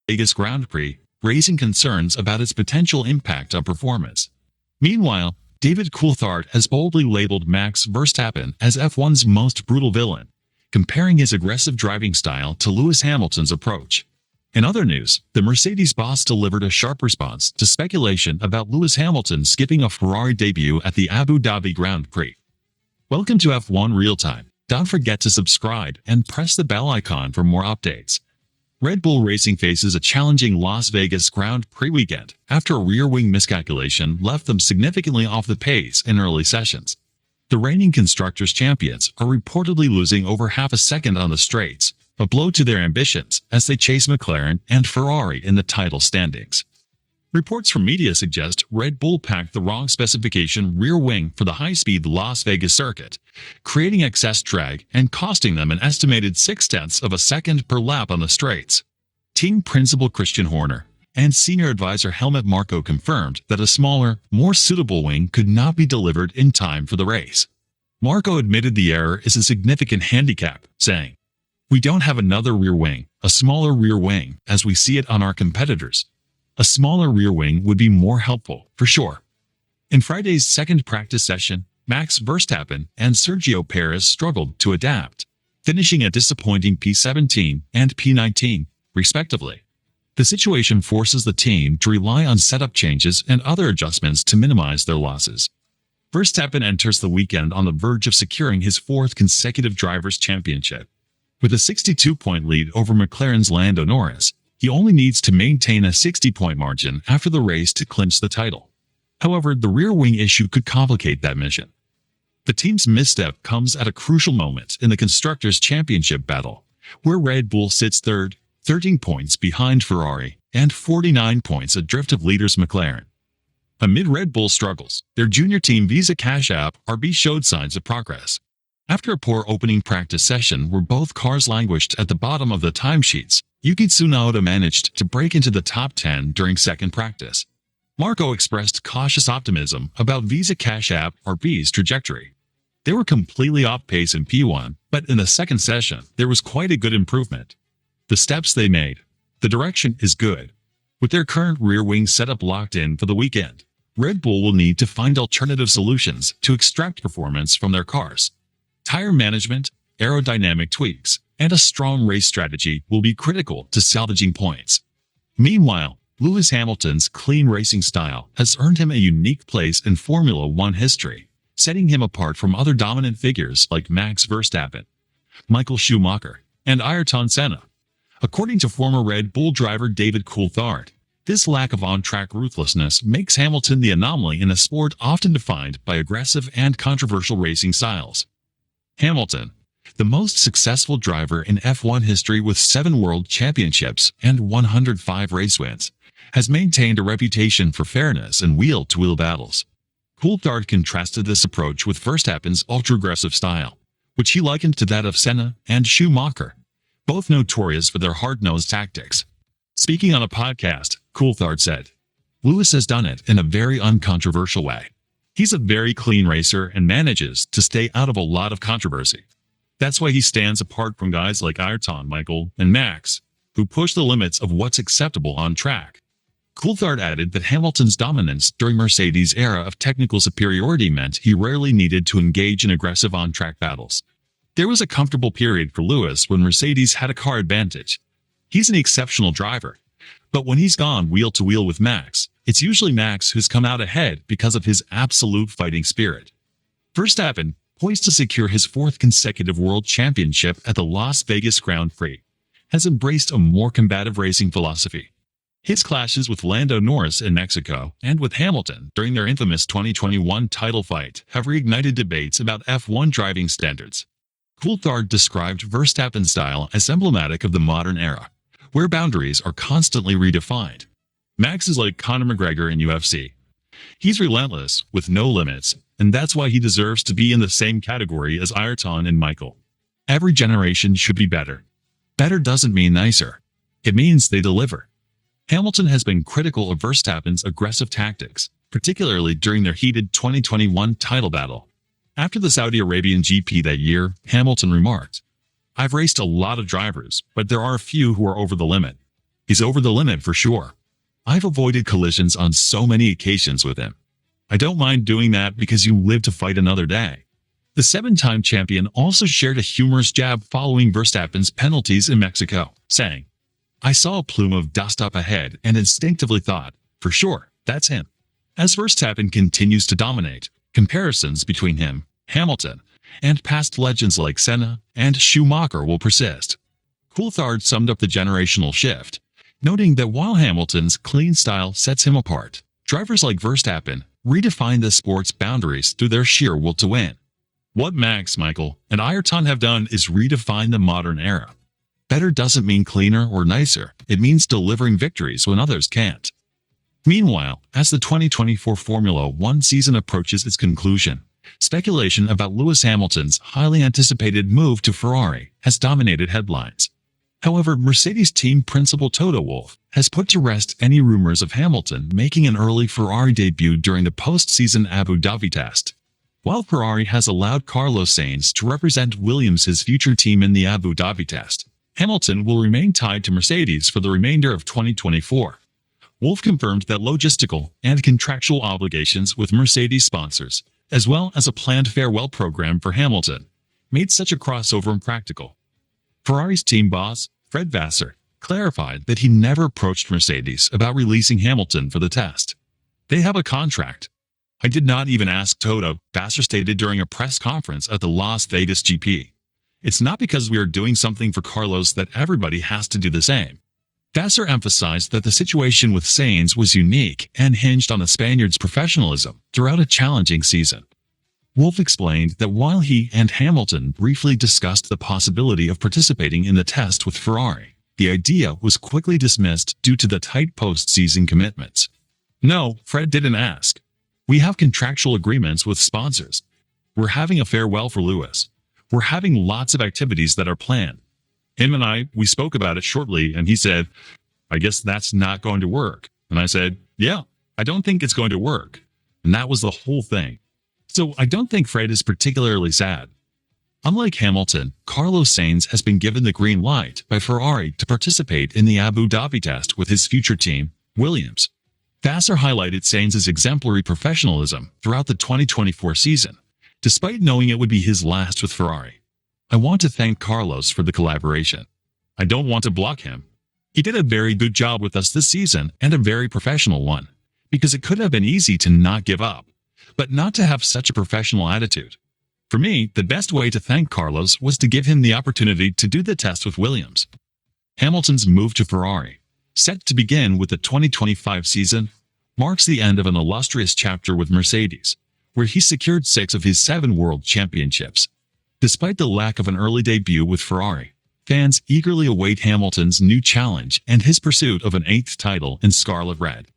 Vegas Grand Prix, raising concerns about its potential impact on performance. Meanwhile, David Coulthard has boldly labeled Max Verstappen as F1's most brutal villain, comparing his aggressive driving style to Lewis Hamilton's approach. In other news, the Mercedes boss delivered a sharp response to speculation about Lewis Hamilton skipping a Ferrari debut at the Abu Dhabi Grand Prix. Welcome to F1 Real Time. Don't forget to subscribe and press the bell icon for more updates. Red Bull Racing faces a challenging Las Vegas Grand Prix weekend after a rear-wing miscalculation left them significantly off the pace in early sessions. The reigning Constructors' champions are reportedly losing over half a second on the straights, a blow to their ambitions as they chase McLaren and Ferrari in the title standings. Reports from media suggest Red Bull packed the wrong specification rear wing for the high-speed Las Vegas circuit, creating excess drag and costing them an estimated 0.6 of a second per lap on the straights. Team principal Christian Horner and senior advisor Helmut Marko confirmed that a smaller, more suitable wing could not be delivered in time for the race. Marko admitted the error is a significant handicap, saying, "We don't have another rear wing, a smaller rear wing, as we see it on our competitors. A smaller rear wing would be more helpful, for sure." In Friday's second practice session, Max Verstappen and Sergio Perez struggled to adapt, finishing a disappointing P17 and P19, respectively. The situation forces the team to rely on setup changes and other adjustments to minimize their losses. Verstappen enters the weekend on the verge of securing his fourth consecutive Drivers' Championship. With a 62-point lead over McLaren's Lando Norris, he only needs to maintain a 60-point margin after the race to clinch the title. However, the rear wing issue could complicate that mission. The team's misstep comes at a crucial moment in the Constructors' Championship battle, where Red Bull sits third, 13 points behind Ferrari, and 49 points adrift of leaders McLaren. Amid Red Bull struggles, their junior team Visa Cash App RB showed signs of progress. After a poor opening practice session where both cars languished at the bottom of the timesheets, Yuki Tsunoda managed to break into the top 10 during second practice. Marko expressed cautious optimism about Visa Cash App RB's trajectory. They were completely off pace in P1, but in the second session, there was quite a good improvement. The steps they made. The direction is good. With their current rear wing setup locked in for the weekend, Red Bull will need to find alternative solutions to extract performance from their cars. Tire management, aerodynamic tweaks, and a strong race strategy will be critical to salvaging points. Meanwhile, Lewis Hamilton's clean racing style has earned him a unique place in Formula One history, setting him apart from other dominant figures like Max Verstappen, Michael Schumacher, and Ayrton Senna. According to former Red Bull driver David Coulthard, this lack of on-track ruthlessness makes Hamilton the anomaly in a sport often defined by aggressive and controversial racing styles. Hamilton, the most successful driver in F1 history with 7 world championships and 105 race wins, has maintained a reputation for fairness in wheel-to-wheel battles. Coulthard contrasted this approach with Verstappen's ultra-aggressive style, which he likened to that of Senna and Schumacher, both notorious for their hard-nosed tactics. Speaking on a podcast, Coulthard said, "Lewis has done it in a very uncontroversial way. He's a very clean racer and manages to stay out of a lot of controversy. That's why he stands apart from guys like Ayrton, Michael, and Max, who push the limits of what's acceptable on track." Coulthard added that Hamilton's dominance during Mercedes' era of technical superiority meant he rarely needed to engage in aggressive on-track battles. There was a comfortable period for Lewis when Mercedes had a car advantage. He's an exceptional driver, but when he's gone wheel-to-wheel with Max, it's usually Max who's come out ahead because of his absolute fighting spirit. Verstappen, poised to secure his 4th consecutive world championship at the Las Vegas Grand Prix, has embraced a more combative racing philosophy. His clashes with Lando Norris in Mexico and with Hamilton during their infamous 2021 title fight have reignited debates about F1 driving standards. Coulthard described Verstappen's style as emblematic of the modern era, where boundaries are constantly redefined. Max is like Conor McGregor in UFC. He's relentless, with no limits, and that's why he deserves to be in the same category as Ayrton and Michael. Every generation should be better. Better doesn't mean nicer. It means they deliver. Hamilton has been critical of Verstappen's aggressive tactics, particularly during their heated 2021 title battle. After the Saudi Arabian GP that year, Hamilton remarked, "I've raced a lot of drivers, but there are a few who are over the limit. He's over the limit for sure. I've avoided collisions on so many occasions with him. I don't mind doing that because you live to fight another day. The seven-time champion also shared a humorous jab following Verstappen's penalties in Mexico, saying, "I saw a plume of dust up ahead and instinctively thought, for sure, that's him." As Verstappen continues to dominate, comparisons between him, Hamilton, and past legends like Senna and Schumacher will persist. Coulthard summed up the generational shift, noting that while Hamilton's clean style sets him apart, drivers like Verstappen redefine the sport's boundaries through their sheer will to win. What Max, Michael, and Ayrton have done is redefine the modern era. Better doesn't mean cleaner or nicer, it means delivering victories when others can't. Meanwhile, as the 2024 Formula One season approaches its conclusion, speculation about Lewis Hamilton's highly anticipated move to Ferrari has dominated headlines. However, Mercedes team principal Toto Wolff has put to rest any rumors of Hamilton making an early Ferrari debut during the post-season Abu Dhabi test. While Ferrari has allowed Carlos Sainz to represent Williams' future team in the Abu Dhabi test, Hamilton will remain tied to Mercedes for the remainder of 2024. Wolff confirmed that logistical and contractual obligations with Mercedes sponsors, as well as a planned farewell program for Hamilton, made such a crossover impractical. Ferrari's team boss, Fred Vasseur, clarified that he never approached Mercedes about releasing Hamilton for the test. They have a contract. "I did not even ask Toto," Vasseur stated during a press conference at the Las Vegas GP. "It's not because we are doing something for Carlos that everybody has to do the same." Vasseur emphasized that the situation with Sainz was unique and hinged on the Spaniard's professionalism throughout a challenging season. Wolff explained that while he and Hamilton briefly discussed the possibility of participating in the test with Ferrari, the idea was quickly dismissed due to the tight post-season commitments. "No, Fred didn't ask. We have contractual agreements with sponsors. We're having a farewell for Lewis. We're having lots of activities that are planned. Him and we spoke about it shortly, and he said, 'I guess that's not going to work.' And I said, 'Yeah, I don't think it's going to work.' And that was the whole thing. So I don't think Fred is particularly sad." Unlike Hamilton, Carlos Sainz has been given the green light by Ferrari to participate in the Abu Dhabi test with his future team, Williams. Vasseur highlighted Sainz's exemplary professionalism throughout the 2024 season, despite knowing it would be his last with Ferrari. "I want to thank Carlos for the collaboration. I don't want to block him. He did a very good job with us this season and a very professional one, because it could have been easy to not give up, but not to have such a professional attitude. For me, the best way to thank Carlos was to give him the opportunity to do the test with Williams." Hamilton's move to Ferrari, set to begin with the 2025 season, marks the end of an illustrious chapter with Mercedes, where he secured 6 of his 7 world championships. Despite the lack of an early debut with Ferrari, fans eagerly await Hamilton's new challenge and his pursuit of an 8th title in Scarlet Red.